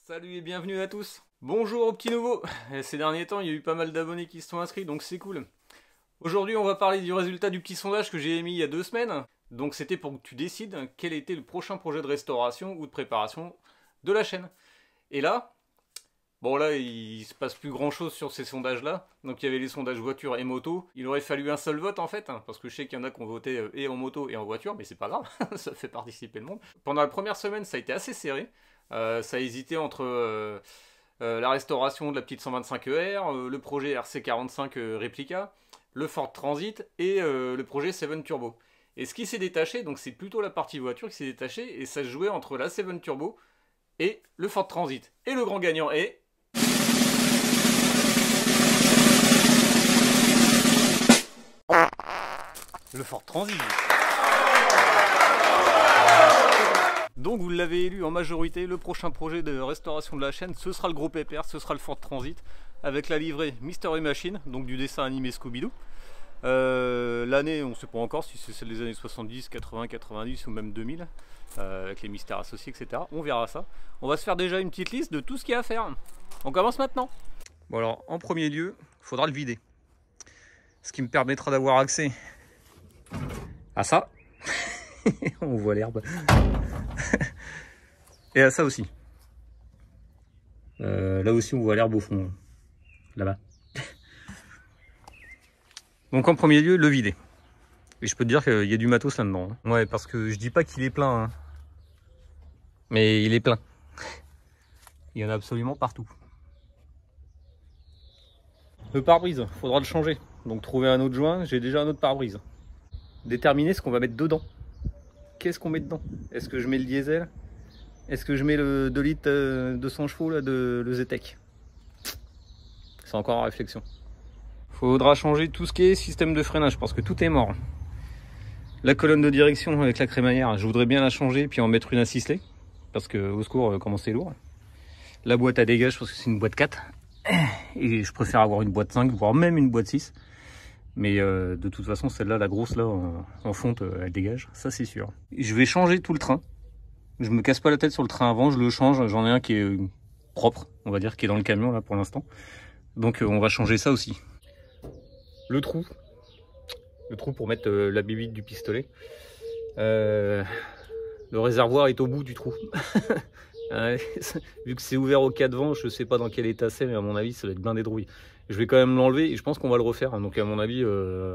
Salut et bienvenue à tous. Bonjour aux petits nouveaux. Ces derniers temps, il y a eu pas mal d'abonnés qui se sont inscrits, donc c'est cool. Aujourd'hui, on va parler du résultat du petit sondage que j'ai émis il y a 2 semaines. Donc c'était pour que tu décides quel était le prochain projet de restauration ou de préparation de la chaîne. Et là, bon là, il se passe plus grand chose sur ces sondages-là. Donc il y avait les sondages voiture et moto. Il aurait fallu un seul vote en fait, parce que je sais qu'il y en a qui ont voté et en moto et en voiture, mais c'est pas grave, ça fait participer le monde. Pendant la première semaine, ça a été assez serré. Ça a hésité entre la restauration de la petite 125ER, le projet RC45 Replica, le Ford Transit et le projet 7 Turbo. Et ce qui s'est détaché, donc c'est plutôt la partie voiture qui s'est détachée, et ça se jouait entre la 7 Turbo et le Ford Transit. Et le grand gagnant est... le Ford Transit. Donc vous l'avez élu en majorité, le prochain projet de restauration de la chaîne, ce sera le gros pépère, ce sera le Ford Transit, avec la livrée Mystery Machine, donc du dessin animé Scooby-Doo. L'année, on ne sait pas encore si c'est celle des années 70, 80, 90 ou même 2000, avec les mystères associés, etc. On verra ça. On va se faire déjà une petite liste de tout ce qu'il y a à faire. On commence maintenant. Bon alors, en premier lieu, il faudra le vider. Ce qui me permettra d'avoir accès à ça. On voit l'herbe. Et à ça aussi. Là aussi on voit l'herbe au fond. Là-bas. Donc en premier lieu, le vider. Et je peux te dire qu'il y a du matos là-dedans. Ouais, parce que je dis pas qu'il est plein. Hein. Mais il est plein. Il y en a absolument partout. Le pare-brise, faudra le changer. Donc trouver un autre joint, j'ai déjà un autre pare-brise. Déterminer ce qu'on va mettre dedans. Qu'est-ce qu'on met dedans? Est-ce que je mets le diesel? Est-ce que je mets le 2 litres 200 chevaux là, de le Zetec? C'est encore en réflexion. Faudra changer tout ce qui est système de freinage parce que tout est mort. La colonne de direction avec la crémaillère, je voudrais bien la changer puis en mettre une à ciseler. Parce que au secours, comment c'est lourd. La boîte à dégage parce que c'est une boîte 4. Et je préfère avoir une boîte 5, voire même une boîte 6. Mais de toute façon, celle-là, la grosse là, en fonte, elle dégage, ça c'est sûr. Je vais changer tout le train. Je me casse pas la tête sur le train avant, je le change. J'en ai un qui est propre, on va dire, qui est dans le camion là pour l'instant. Donc on va changer ça aussi. Le trou pour mettre la bibite du pistolet. Le réservoir est au bout du trou. Vu que c'est ouvert au 4 vents, je sais pas dans quel état c'est, mais à mon avis, ça va être blindé de rouille. Je vais quand même l'enlever et je pense qu'on va le refaire. Donc à mon avis,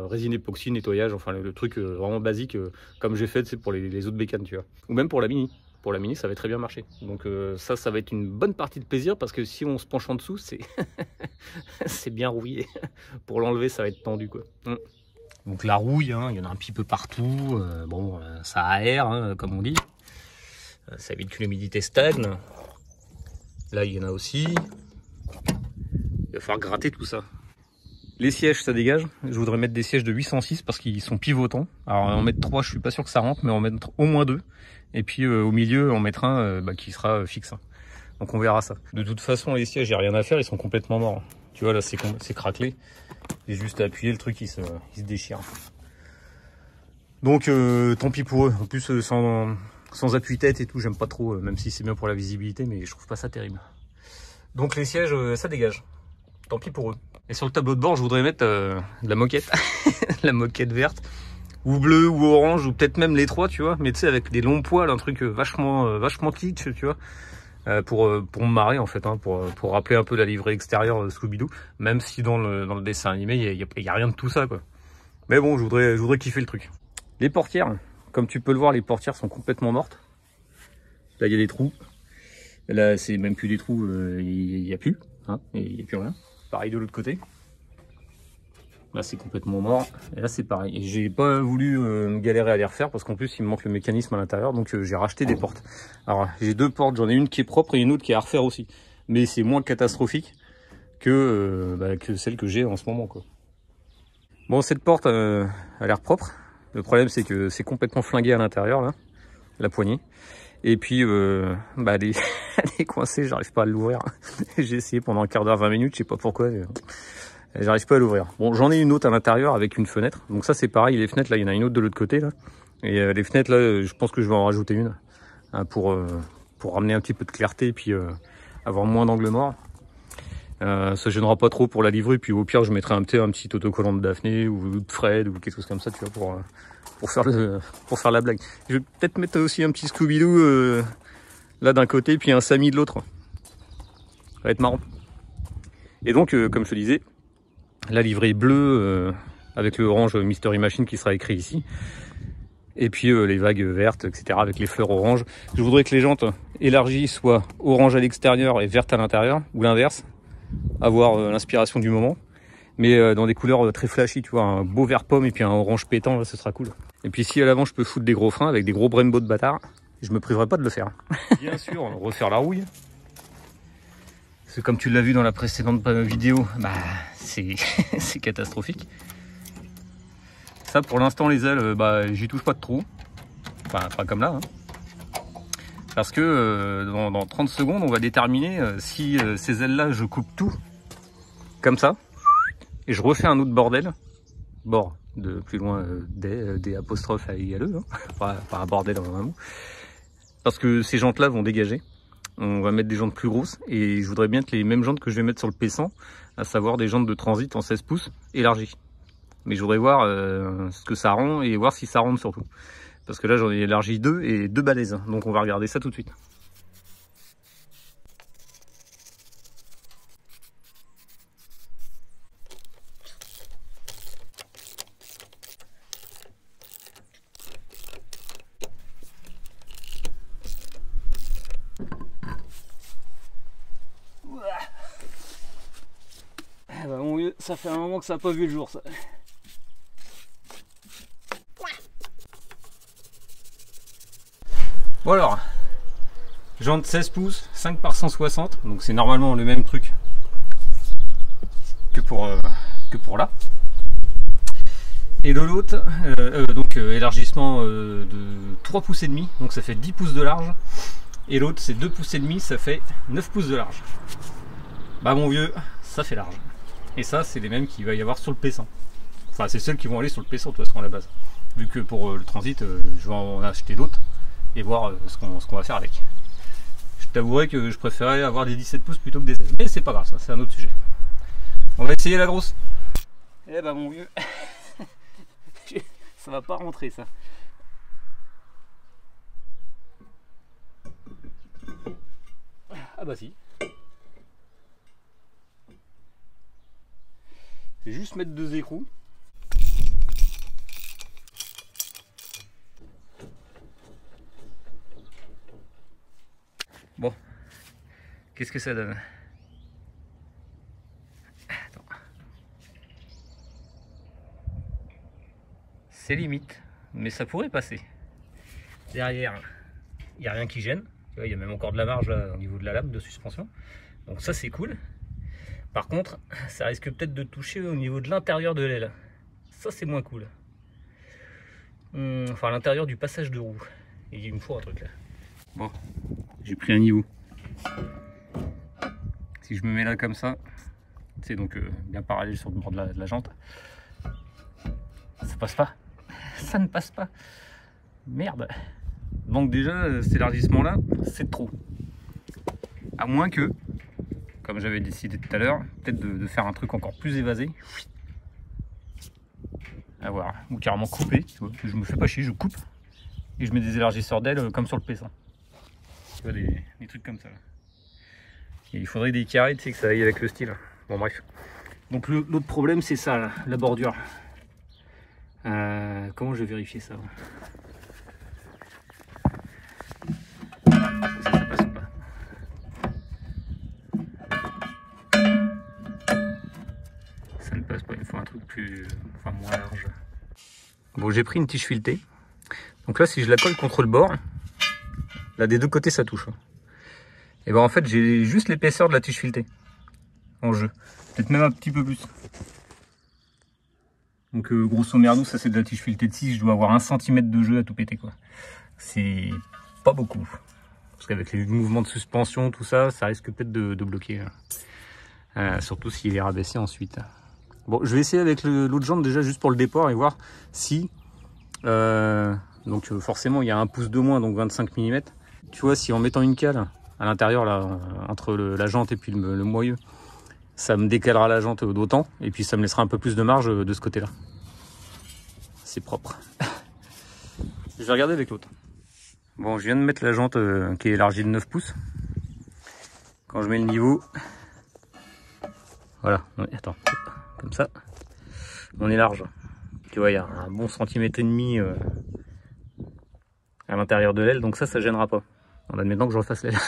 résine époxy, nettoyage, enfin le truc vraiment basique, comme j'ai fait pour les autres bécanes, tu vois. Ou même pour la Mini. Pour la Mini, ça va très bien marcher. Donc ça va être une bonne partie de plaisir parce que si on se penche en dessous, c'est c'est bien rouillé. Pour l'enlever, ça va être tendu, quoi. Donc la rouille, hein, il y en a un petit peu partout. Bon, ça aère, hein, comme on dit. Ça évite que l'humidité stagne. Là, il y en a aussi. Il va falloir gratter tout ça. Les sièges, ça dégage. Je voudrais mettre des sièges de 806 parce qu'ils sont pivotants. Alors en mettre 3, je suis pas sûr que ça rentre, mais en mettre au moins 2. Et puis au milieu, en mettre un qui sera fixe. Donc on verra ça. De toute façon, les sièges, j'ai rien à faire, ils sont complètement morts. Tu vois, là, c'est craquelé. J'ai juste à appuyer, le truc, il se déchire. Donc tant pis pour eux. En plus, sans appui-tête et tout, j'aime pas trop, même si c'est bien pour la visibilité, mais je trouve pas ça terrible. Donc les sièges, ça dégage. Tant pis pour eux. Et sur le tableau de bord, je voudrais mettre de la moquette. La moquette verte. Ou bleue, ou orange, ou peut-être même les trois, tu vois. Mais tu sais, avec des longs poils, un truc vachement kitsch, tu vois. Pour me marrer, en fait, hein, pour rappeler un peu la livrée extérieure Scooby-Doo. Même si dans le dessin animé, il y a rien de tout ça, quoi. Mais bon, je voudrais kiffer le truc. Les portières, comme tu peux le voir, les portières sont complètement mortes. Là, il y a des trous. Là, c'est même plus des trous, il n'y a plus. Hein, il n'y a plus rien. Pareil de l'autre côté. Là, c'est complètement mort. Et là, c'est pareil. Et j'ai pas voulu galérer à les refaire parce qu'en plus, il me manque le mécanisme à l'intérieur. Donc, j'ai racheté des portes. Alors, j'ai 2 portes. J'en ai une qui est propre et une autre qui est à refaire aussi. Mais c'est moins catastrophique que celle que j'ai en ce moment, quoi. Bon, cette porte a l'air propre. Le problème, c'est que c'est complètement flingué à l'intérieur, là. La poignée. Et puis, elle est coincée. J'arrive pas à l'ouvrir. J'ai essayé pendant un quart d'heure, 20 minutes. Je sais pas pourquoi. J'arrive pas à l'ouvrir. Bon, j'en ai une autre à l'intérieur avec une fenêtre. Donc ça, c'est pareil. Les fenêtres, là, il y en a une autre de l'autre côté, là. Et les fenêtres, là, je pense que je vais en rajouter une hein, pour ramener un petit peu de clarté et puis avoir moins d'angle mort. Ça gênera pas trop pour la livrer, puis au pire je mettrai un petit autocollant de Daphné ou de Fred ou quelque chose comme ça, tu vois, pour faire la blague. Je vais peut-être mettre aussi un petit Scooby-Doo là d'un côté, puis un Sammy de l'autre. Ça va être marrant. Et donc, comme je te disais, la livrée bleue avec le orange Mystery Machine qui sera écrit ici. Et puis les vagues vertes, etc. avec les fleurs orange. Je voudrais que les jantes élargies soient orange à l'extérieur et verte à l'intérieur, ou l'inverse. Avoir l'inspiration du moment. Mais dans des couleurs très flashy, tu vois, un beau vert pomme et puis un orange pétant, là, ce sera cool. Et puis si à l'avant je peux foutre des gros freins avec des gros Brembo de bâtard, je me priverai pas de le faire. Bien sûr, refaire la rouille. Parce que comme tu l'as vu dans la précédente vidéo, bah c'est c'est catastrophique. Ça pour l'instant les ailes, bah j'y touche pas de trop. Enfin pas comme là. Hein. Parce que dans 30 secondes on va déterminer si ces ailes là je coupe tout comme ça. Et je refais un autre bordel. Bord de plus loin des apostrophes à ILE. Hein. Pas un bordel en un mot. Parce que ces jantes là vont dégager. On va mettre des jantes plus grosses et je voudrais bien que les mêmes jantes que je vais mettre sur le P100, à savoir des jantes de transit en 16 pouces élargies. Mais je voudrais voir ce que ça rend et voir si ça rentre surtout. Parce que là j'en ai élargi 2 et 2 balaises. Donc on va regarder ça tout de suite. Ah bah mon vieux, ça fait un moment que ça n'a pas vu le jour ça. Bon alors, jante 16 pouces, 5 par 160, donc c'est normalement le même truc que pour là. Et de l'autre, élargissement de 3 pouces et demi, donc ça fait 10 pouces de large. Et l'autre c'est 2 pouces et demi, ça fait 9 pouces de large. Bah mon vieux, ça fait large. Et ça c'est les mêmes qu'il va y avoir sur le P100. Enfin c'est celles qui vont aller sur le P100 de toute façon à la base. Vu que pour le transit, je vais en acheter d'autres et voir ce qu'on va faire avec. Je t'avouerai que je préférais avoir des 17 pouces plutôt que des 16. Mais c'est pas grave, ça c'est un autre sujet. On va essayer la grosse. Eh bah mon vieux, ça va pas rentrer ça. Ah bah si. Je vais juste mettre 2 écrous. Bon, qu'est-ce que ça donne? Attends. C'est limite, mais ça pourrait passer. Derrière, il n'y a rien qui gêne. Il y a même encore de la marge là, au niveau de la lame de suspension. Donc ça c'est cool. Par contre, ça risque peut-être de toucher au niveau de l'intérieur de l'aile. Ça c'est moins cool. Enfin à l'intérieur du passage de roue. Et il me faut un truc là. Bon, j'ai pris un niveau. Si je me mets là comme ça, c'est donc bien parallèle sur le bord de la jante. Ça passe pas. Ça ne passe pas. Merde. Donc déjà, cet élargissement là, c'est trop. À moins que, comme j'avais décidé tout à l'heure, peut-être de faire un truc encore plus évasé. À voir. Ou carrément couper. Tu vois, je me fais pas chier, je coupe. Et je mets des élargisseurs d'ailes comme sur le P100. Tu vois, des trucs comme ça. Là. Et il faudrait des carrés, tu sais, que ça aille avec le style. Bon bref. Donc l'autre problème c'est ça, là, la bordure. Comment je vais vérifier ça? Ça passe pas. Ça ne passe pas, il faut un truc plus, enfin moins large. Bon, j'ai pris une tige filetée. Donc là, si je la colle contre le bord, là des deux côtés ça touche. Et ben en fait, j'ai juste l'épaisseur de la tige filetée en jeu. Peut-être même un petit peu plus. Donc grosso merdo, ça c'est de la tige filetée de 6, je dois avoir 1 cm de jeu à tout péter quoi. C'est pas beaucoup. Parce qu'avec les mouvements de suspension, tout ça, ça risque peut-être de bloquer. Surtout s'il est rabaissé ensuite. Bon, je vais essayer avec l'autre jambe déjà juste pour le départ et voir si... donc forcément il y a 1 pouce de moins, donc 25 mm. Tu vois, si en mettant une cale à l'intérieur, là, entre la jante et puis le moyeu. Ça me décalera la jante d'autant, et puis ça me laissera un peu plus de marge de ce côté-là. C'est propre. Je vais regarder avec l'autre. Bon, je viens de mettre la jante qui est élargie de 9 pouces. Quand je mets le niveau, voilà, attends, comme ça, on est large. Tu vois, il y a un bon centimètre et demi à l'intérieur de l'aile, donc ça gênera pas. On va maintenant que je refasse l'aile.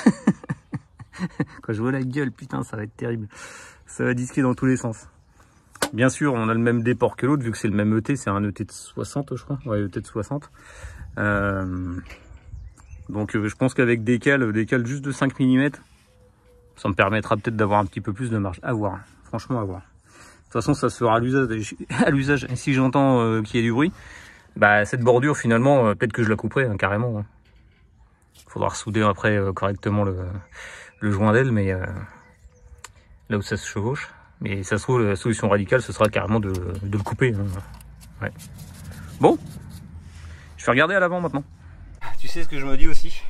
Quand je vois la gueule, putain, ça va être terrible. Ça va disquer dans tous les sens. Bien sûr, on a le même déport que l'autre, vu que c'est le même ET, c'est un ET de 60, je crois. Ouais, ET de 60. Donc je pense qu'avec décal juste de 5 mm, ça me permettra peut-être d'avoir un petit peu plus de marge. À voir, franchement à voir. De toute façon, ça se fera à l'usage. Et si j'entends qu'il y a du bruit, bah cette bordure finalement, peut-être que je la couperai hein, carrément. Hein. Faudra ressouder après correctement le joint d'aile, mais là où ça se chevauche. Mais ça se trouve, la solution radicale, ce sera carrément de le couper. Hein. Ouais. Bon, je vais regarder à l'avant maintenant. Tu sais ce que je me dis aussi,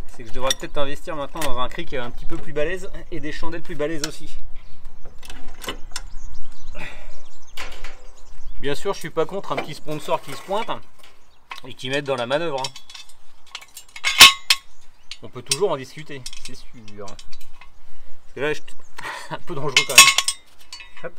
c'est que je devrais peut-être investir maintenant dans un cric un petit peu plus balèze et des chandelles plus balèzes aussi. Bien sûr, je suis pas contre un petit sponsor qui se pointe et qui m'aide dans la manœuvre. Hein. On peut toujours en discuter, c'est sûr. Parce que là, je suis un peu dangereux quand même. Hop.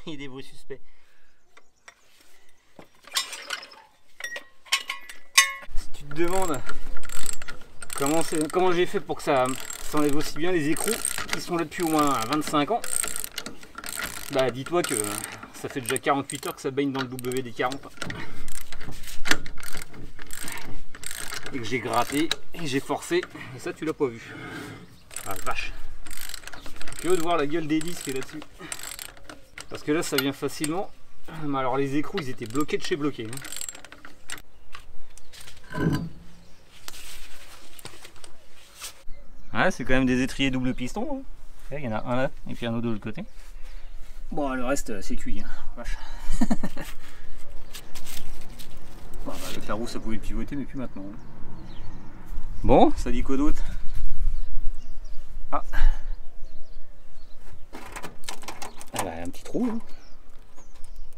Il y a des bruits suspects. Si tu te demandes comment j'ai fait pour que ça s'enlève aussi bien les écrous qui sont là depuis au moins 25 ans, bah dis-toi que ça fait déjà 48 heures que ça baigne dans le WD-40 et que j'ai gratté et j'ai forcé et ça tu l'as pas vu. Ah vache, tu veux de voir la gueule des disques là-dessus. Parce que là ça vient facilement. Mais alors les écrous ils étaient bloqués de chez bloqués. Ouais, c'est quand même des étriers double piston. Hein. Il y en a un là et puis un autre de l'autre côté. Bon le reste c'est cuit. Hein. Vache. Bon, bah, avec la roue ça pouvait pivoter mais plus maintenant. Hein. Bon, ça dit quoi d'autre? Ah. Ah bah, un petit trou. Hein.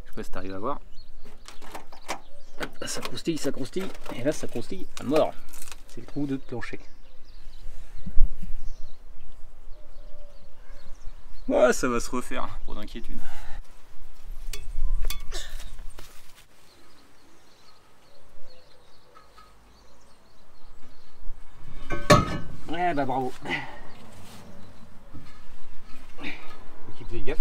Je sais pas si tu arrives à voir. Hop, ça croustille, et là ça croustille à mort. C'est le trou de plancher. Ouais, ça va se refaire, pas d'inquiétude. Ouais, bah bravo. Équipe les gaffes.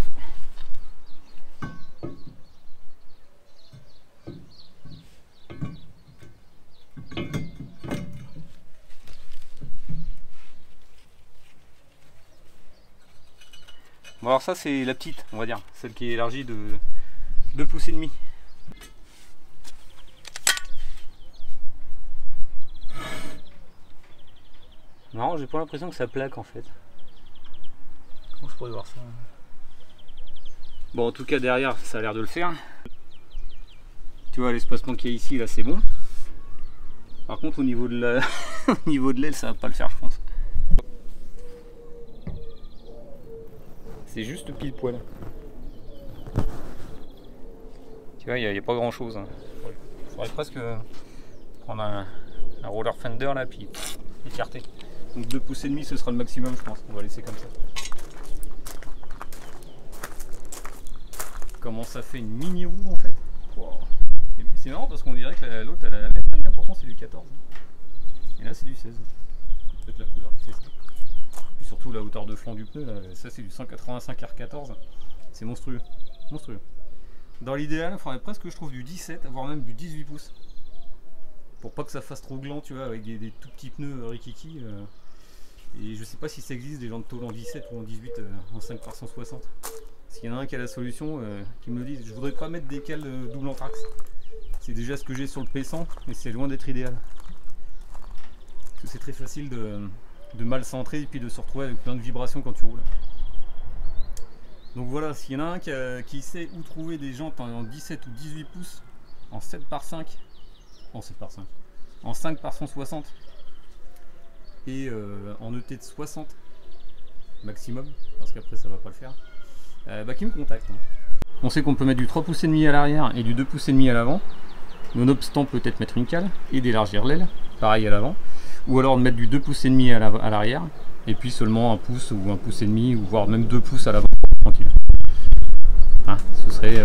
Bon alors ça c'est la petite, on va dire, celle qui est élargie de 2 pouces et demi. Non, j'ai pas l'impression que ça plaque en fait. Comment je pourrais voir ça? Bon en tout cas derrière ça a l'air de le faire. Tu vois l'espacement qu'il y a ici là c'est bon. Par contre au niveau de la au niveau de l'aile ça va pas le faire je pense. C'est juste pile poil. Tu vois, il n'y a pas grand chose. Hein. Il faudrait presque prendre un roller fender là, puis écarter. Donc 2 pouces et demi, ce sera le maximum, je pense. On va laisser comme ça. Comment ça fait une mini roue en fait. Wow. C'est marrant parce qu'on dirait que l'autre elle a la même taille, pourtant c'est du 14. Et là c'est du 16. Peut-être la couleur qui fait ça. Puis surtout la hauteur de flanc du pneu, là, ça c'est du 185 R14, c'est monstrueux, monstrueux. Dans l'idéal, il faudrait presque que je trouve du 17, voire même du 18 pouces. Pour pas que ça fasse trop gland, tu vois, avec des tout petits pneus rikiki. Et je sais pas si ça existe des gens de tôle en 17 ou en 18 en 5 par 160. S'il y en a un qui a la solution, qui me le dise. Je voudrais pas mettre des cales double anthrax. C'est déjà ce que j'ai sur le P100 et c'est loin d'être idéal. Parce que c'est très facile de mal centrer et puis de se retrouver avec plein de vibrations quand tu roules. Donc voilà, s'il y en a un qui sait où trouver des jantes en 17 ou 18 pouces, en 7 par 5, en 7 par 5, en 5 par 160 et en ET de 60 maximum, parce qu'après ça va pas le faire, bah qui me contacte. On sait qu'on peut mettre du 3 pouces et demi à l'arrière et du 2 pouces et demi à l'avant, nonobstant peut-être mettre une cale et d'élargir l'aile, pareil à l'avant, ou alors de mettre du 2 pouces et demi à l'arrière et puis seulement 1 pouce ou 1 pouce et demi, ou voire même 2 pouces à l'avant, tranquille. Ah, ce serait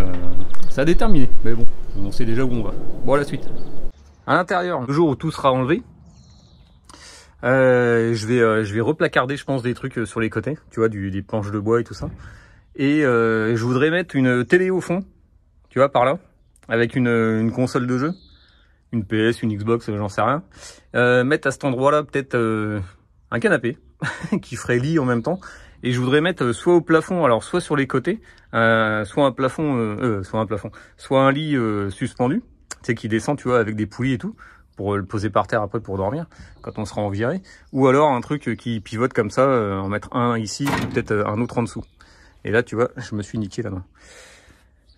ça à déterminer, mais bon, on sait déjà où on va. Bon, à la suite. À l'intérieur, le jour où tout sera enlevé, je vais replacarder, je pense, des trucs sur les côtés, tu vois, des planches de bois et tout ça. Et je voudrais mettre une télé au fond, tu vois, par là, avec une console de jeu, une PS, une Xbox, j'en sais rien. Mettre à cet endroit-là peut-être un canapé qui ferait lit en même temps. Et je voudrais mettre soit au plafond, alors soit sur les côtés, soit un lit suspendu, tu sais, qui descend, tu vois, avec des poulies et tout, pour le poser par terre après pour dormir, quand on sera en virée. Ou alors un truc qui pivote comme ça, en mettre un ici, ou peut-être un autre en dessous. Et là, tu vois, je me suis niqué là-bas.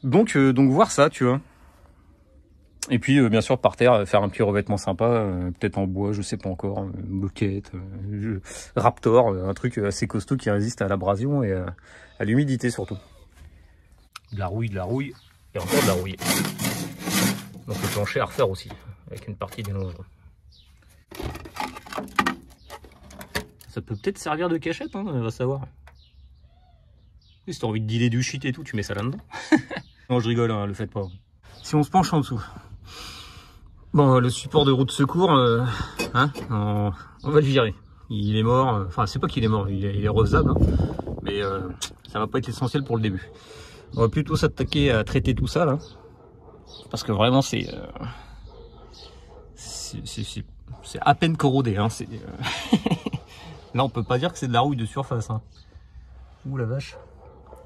Donc voir ça, tu vois. Et puis, bien sûr, par terre, faire un petit revêtement sympa, peut-être en bois, je sais pas encore, moquette, Raptor, un truc assez costaud qui résiste à l'abrasion et à l'humidité surtout. De la rouille, et encore de la rouille. Donc le plancher à refaire aussi, avec une partie des longerons. Ça peut peut-être servir de cachette, hein, on va savoir. Si t'as envie de dealer du shit et tout, tu mets ça là-dedans. Non, je rigole, hein, le faites pas. Si on se penche en dessous. Bon, le support de roue de secours, hein, on va le virer. Il est mort, enfin c'est pas qu'il est mort, il est refaisable, hein, mais ça va pas être essentiel pour le début. On va plutôt s'attaquer à traiter tout ça là, parce que vraiment c'est à peine corrodé, hein, là on peut pas dire que c'est de la rouille de surface, hein. Ouh la vache.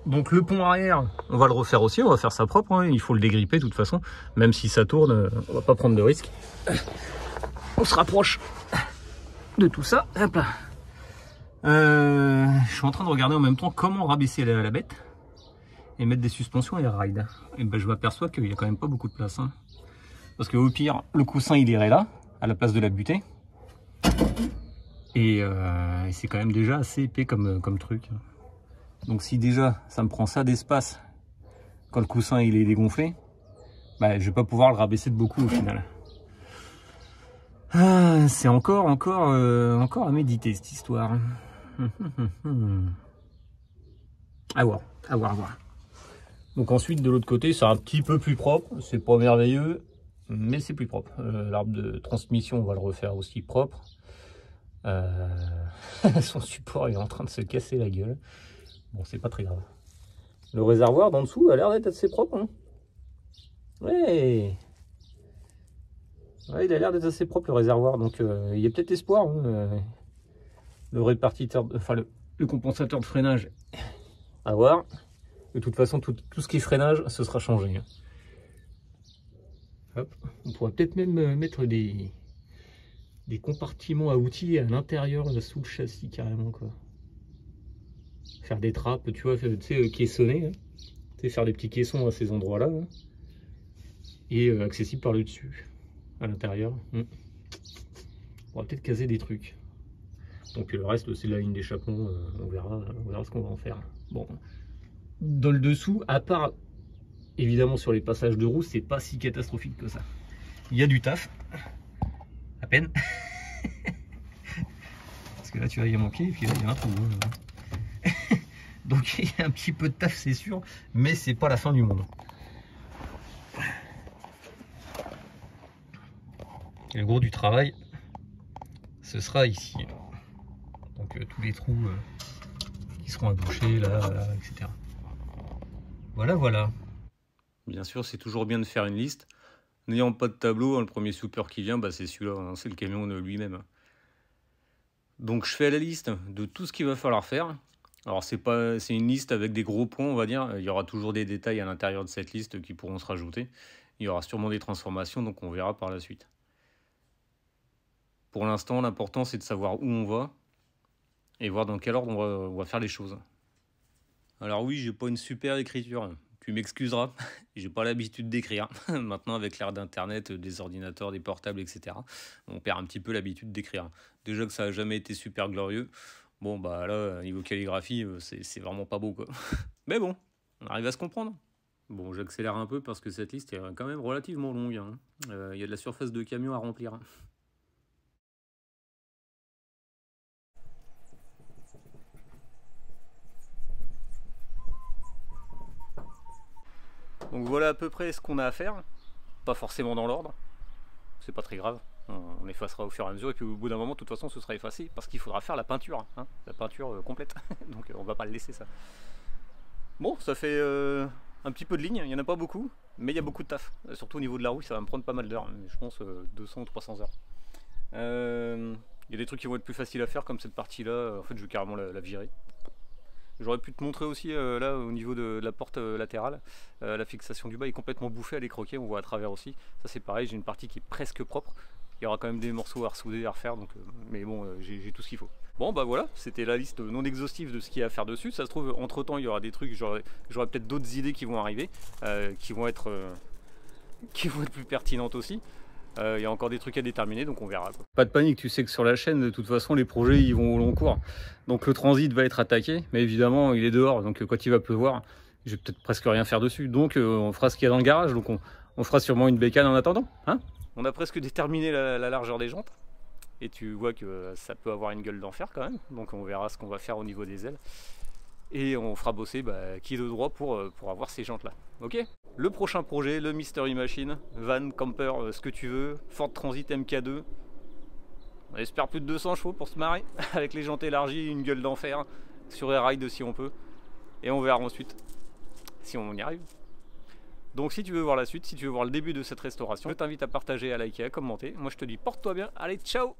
Donc le pont arrière, on va le refaire aussi, on va faire ça propre, hein. Il faut le dégripper de toute façon, même si ça tourne, on va pas prendre de risque. On se rapproche de tout ça, hop là. Je suis en train de regarder en même temps comment rabaisser la bête et mettre des suspensions et ride. Et ben je m'aperçois qu'il y a quand même pas beaucoup de place, hein. Parce que au pire, le coussin il irait là, à la place de la butée. Et c'est quand même déjà assez épais comme truc. Donc si déjà ça me prend ça d'espace quand le coussin il est dégonflé, bah, je vais pas pouvoir le rabaisser de beaucoup au final. Ah, c'est encore à méditer cette histoire. À voir. Donc ensuite de l'autre côté c'est un petit peu plus propre, c'est pas merveilleux, mais c'est plus propre. L'arbre de transmission on va le refaire aussi propre. Son support il est en train de se casser la gueule. Bon, c'est pas très grave. Le réservoir d'en dessous a l'air d'être assez propre, hein. Ouais, il a l'air d'être assez propre le réservoir, donc il y a peut-être espoir, hein. Le répartiteur, enfin le compensateur de freinage, à voir. De toute façon, tout ce qui est freinage, ce sera changé, hein. Hop. On pourrait peut-être même mettre des compartiments à outils à l'intérieur, sous le châssis carrément, quoi. Faire des trappes, tu vois, tu sais, caissonner, hein. Tu sais, faire des petits caissons à ces endroits-là, hein. Et accessible par le dessus, à l'intérieur. On va peut-être caser des trucs. Donc le reste, c'est la ligne d'échappement, on verra ce qu'on va en faire. Bon, dans le dessous, à part évidemment sur les passages de roue, c'est pas si catastrophique que ça. Il y a du taf, à peine. Parce que là, tu vois, il y a mon pied, et puis là, il y a un trou. Donc il y a un petit peu de taf, c'est sûr, mais c'est pas la fin du monde. Et le gros du travail, ce sera ici. Donc tous les trous qui seront à boucher, là, etc. Voilà. Bien sûr, c'est toujours bien de faire une liste. N'ayant pas de tableau, hein, le premier super qui vient, bah, c'est celui-là, hein, c'est le camion lui-même. Donc je fais la liste de tout ce qu'il va falloir faire. Alors c'est une liste avec des gros points, on va dire. Il y aura toujours des détails à l'intérieur de cette liste qui pourront se rajouter. Il y aura sûrement des transformations, donc on verra par la suite. Pour l'instant, l'important c'est de savoir où on va et voir dans quel ordre on va faire les choses. Alors oui, j'ai pas une super écriture. Tu m'excuseras, j'ai pas l'habitude d'écrire. Maintenant, avec l'ère d'internet, des ordinateurs, des portables, etc., on perd un petit peu l'habitude d'écrire. Déjà que ça a jamais été super glorieux. Bon bah là, niveau calligraphie, c'est vraiment pas beau quoi. Mais bon, on arrive à se comprendre. Bon, j'accélère un peu parce que cette liste est quand même relativement longue. Hein. Y a de la surface de camion à remplir. Donc voilà à peu près ce qu'on a à faire. Pas forcément dans l'ordre. C'est pas très grave. On effacera au fur et à mesure et puis au bout d'un moment de toute façon ce sera effacé parce qu'il faudra faire la peinture, hein, la peinture complète. Donc on va pas le laisser ça. Bon, ça fait un petit peu de ligne, il n'y en a pas beaucoup, mais il y a beaucoup de taf. Surtout au niveau de la roue, ça va me prendre pas mal d'heures, je pense 200 ou 300 heures. Il y a des trucs qui vont être plus faciles à faire comme cette partie là, en fait je vais carrément la virer. J'aurais pu te montrer aussi là au niveau de la porte latérale, la fixation du bas est complètement bouffée, elle est croquée, on voit à travers aussi. Ça c'est pareil, j'ai une partie qui est presque propre. Il y aura quand même des morceaux à ressouder, à refaire, donc, mais bon, j'ai tout ce qu'il faut. Bon bah voilà, c'était la liste non exhaustive de ce qu'il y a à faire dessus. Ça se trouve, entre temps il y aura des trucs, j'aurai peut-être d'autres idées qui vont arriver, qui vont être plus pertinentes aussi. Il y a encore des trucs à déterminer, donc on verra quoi. Pas de panique, tu sais que sur la chaîne, de toute façon, les projets ils vont au long cours. Donc le transit va être attaqué, mais évidemment il est dehors, donc quand il va pleuvoir, je vais peut-être presque rien faire dessus. Donc on fera ce qu'il y a dans le garage, donc on fera sûrement une bécane en attendant. Hein, on a presque déterminé la largeur des jantes, et tu vois que ça peut avoir une gueule d'enfer quand même. Donc on verra ce qu'on va faire au niveau des ailes. Et on fera bosser qui de droit pour avoir ces jantes là. Ok. Le prochain projet, le Mystery Machine, van, camper, ce que tu veux, Ford Transit MK2. On espère plus de 200 chevaux pour se marrer, avec les jantes élargies, une gueule d'enfer, sur Air-Ride si on peut. Et on verra ensuite si on y arrive. Donc si tu veux voir la suite, si tu veux voir le début de cette restauration, je t'invite à partager, à liker, à commenter. Moi je te dis porte-toi bien, allez ciao!